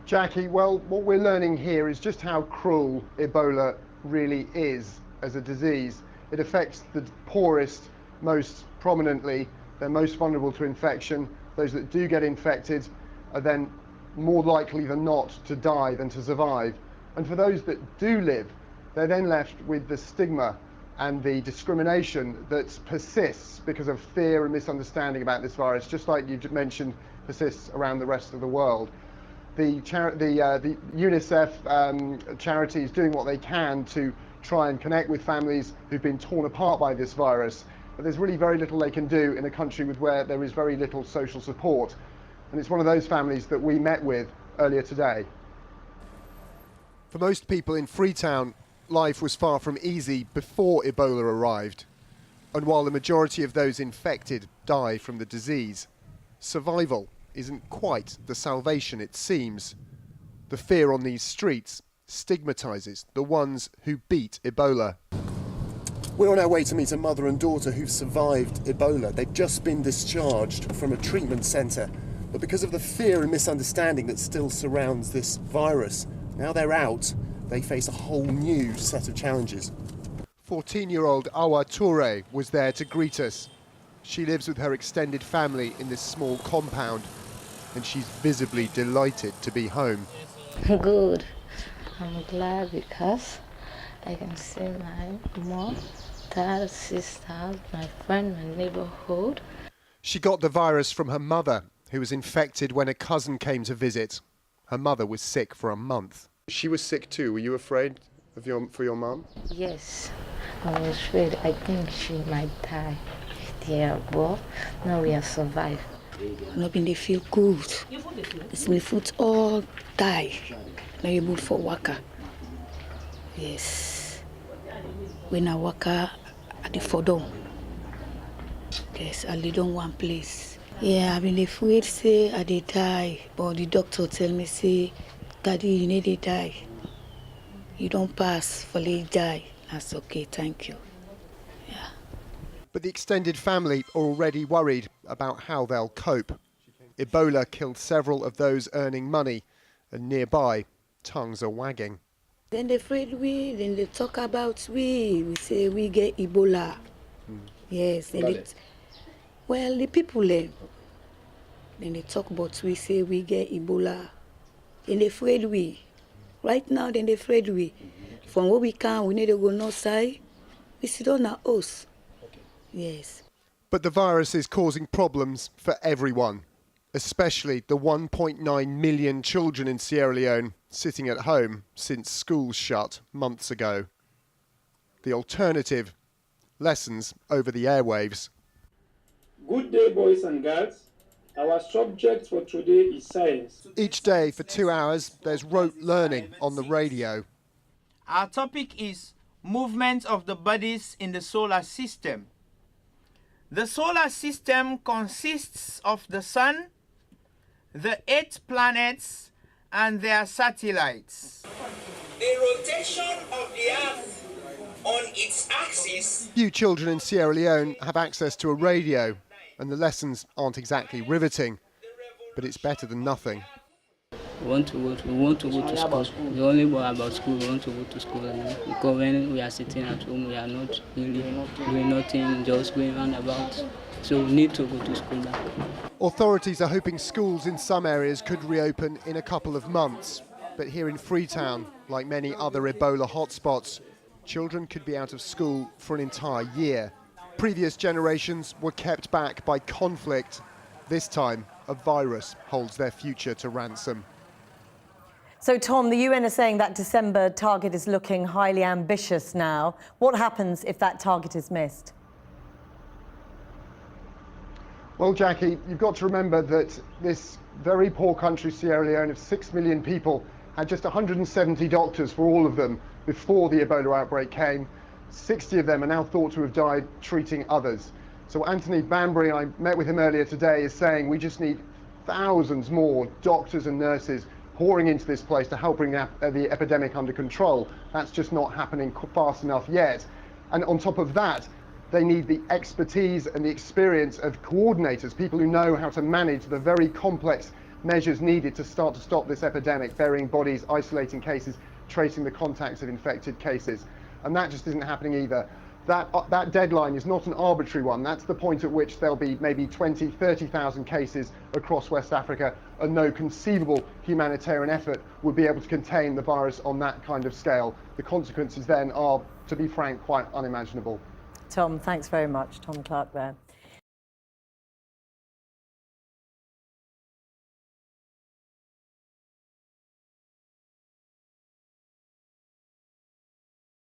Jackie, well, what we're learning here is just how cruel Ebola really is as a disease. It affects the poorest most prominently. They're most vulnerable to infection. Those that do get infected are then more likely than not to die than to survive. And for those that do live, they're then left with the stigma and the discrimination that persists because of fear and misunderstanding about this virus, just like you mentioned, persists around the rest of the world. The UNICEF charity is doing what they can to try and connect with families who've been torn apart by this virus, but there's really very little they can do in a country where there is very little social support. And it's one of those families that we met with earlier today. For most people in Freetown, life was far from easy before Ebola arrived. And while the majority of those infected die from the disease, survival isn't quite the salvation it seems. The fear on these streets stigmatizes the ones who beat Ebola. We're on our way to meet a mother and daughter who've survived Ebola. They've just been discharged from a treatment centre, but because of the fear and misunderstanding that still surrounds this virus, now they're out, they face a whole new set of challenges. 14-year-old Awa Toure was there to greet us. She lives with her extended family in this small compound, and she's visibly delighted to be home. Good. I'm glad because I can see my mom, dad, sister, my friend, my neighborhood. She got the virus from her mother, who was infected when a cousin came to visit. Her mother was sick for a month. She was sick too. Were you afraid for your mum? Yes, I was afraid. I think she might die. Yeah, but now we have survived. Not been they feel good. It's my foot all die. Not able for waka. Yes. When I waka at the Fodon. Yes, I live on one place. Yeah, I've been afraid say I dey die, but the doctor tell me say, Daddy, you need to die. You don't pass for late die. That's okay, thank you. Yeah. But the extended family are already worried about how they'll cope. Ebola killed several of those earning money, and nearby, tongues are wagging. Then they afraid then they talk about we say we get Ebola. Yes, well, the people then they talk about we say we get Ebola. Then they afraid we. Right now, then they afraid we. From what we can, we need to go north side. We sit on our house. Yes. But the virus is causing problems for everyone, especially the 1.9 million children in Sierra Leone sitting at home since schools shut months ago. The alternative, lessons over the airwaves. Good day, boys and girls. Our subject for today is science. Each day for 2 hours, there's rote learning on the radio. Our topic is movement of the bodies in the solar system. The solar system consists of the sun, the 8 planets, and their satellites. The rotation of the Earth on its axis. Few children in Sierra Leone have access to a radio, and the lessons aren't exactly riveting, but it's better than nothing. We want to go to school. We only know about school. We want to go to school because when we are sitting at home, we are not really doing nothing, just going on about. So we need to go to school back. Authorities are hoping schools in some areas could reopen in a couple of months. But here in Freetown, like many other Ebola hotspots, children could be out of school for an entire year. Previous generations were kept back by conflict. This time, a virus holds their future to ransom. So, Tom, the UN is saying that December target is looking highly ambitious now. What happens if that target is missed? Well, Jackie, you've got to remember that this very poor country, Sierra Leone, of 6 million people, had just 170 doctors for all of them before the Ebola outbreak came. 60 of them are now thought to have died treating others. So Anthony Banbury, I met with him earlier today, is saying we just need thousands more doctors and nurses pouring into this place to help bring the epidemic under control. That's just not happening fast enough yet. And on top of that, they need the expertise and the experience of coordinators, people who know how to manage the very complex measures needed to start to stop this epidemic, burying bodies, isolating cases, tracing the contacts of infected cases. And that just isn't happening either. That deadline is not an arbitrary one. That's the point at which there'll be maybe 20, 30,000 cases across West Africa, and no conceivable humanitarian effort would be able to contain the virus on that kind of scale. The consequences then are, to be frank, quite unimaginable. Tom, thanks very much. Tom Clarke there.